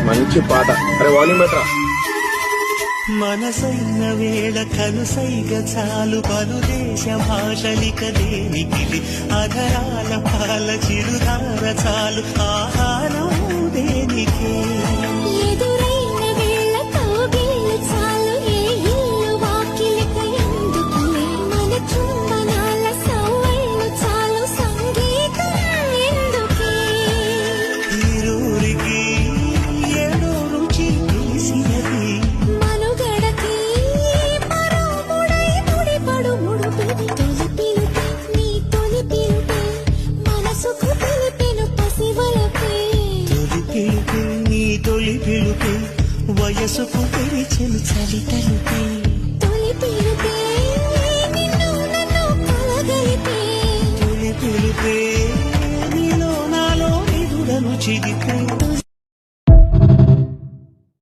మంచి పాట. అరే వాల్యూమ్ బెటరా. మనసైన వేళ కనుసైగ చాలు పలుదేశ భాషలిక దేనికి అధరాల పాల చిరుధార చాలు ఆహారం దేనికి ఎదురైన వేళ కౌగిళ్ళు చాలు ఏ ఇల్లు వాకిలిక ఎందుకు మన చుంబనాల సవ్వళ్ళు చాలు సంగీతం ఎందుకే ఇరువురికి ఏడో రుచి తెలిసినది మనుగడకి మరోముడై ముడిపడు ముడుపిది తొలి పిలుపే నీ తొలి పిలుపే మనసుకు తెలిపెను పసివలపే తొలి పిలుపే నీ తొలి పిలుపే వయసుకు తెరిచెను చలి తలుపే తొలి పిలుపే నిన్ను నన్ను కలగలిపే తొలి పిలుపే నీలో నాలో ఎదురను చిగిపే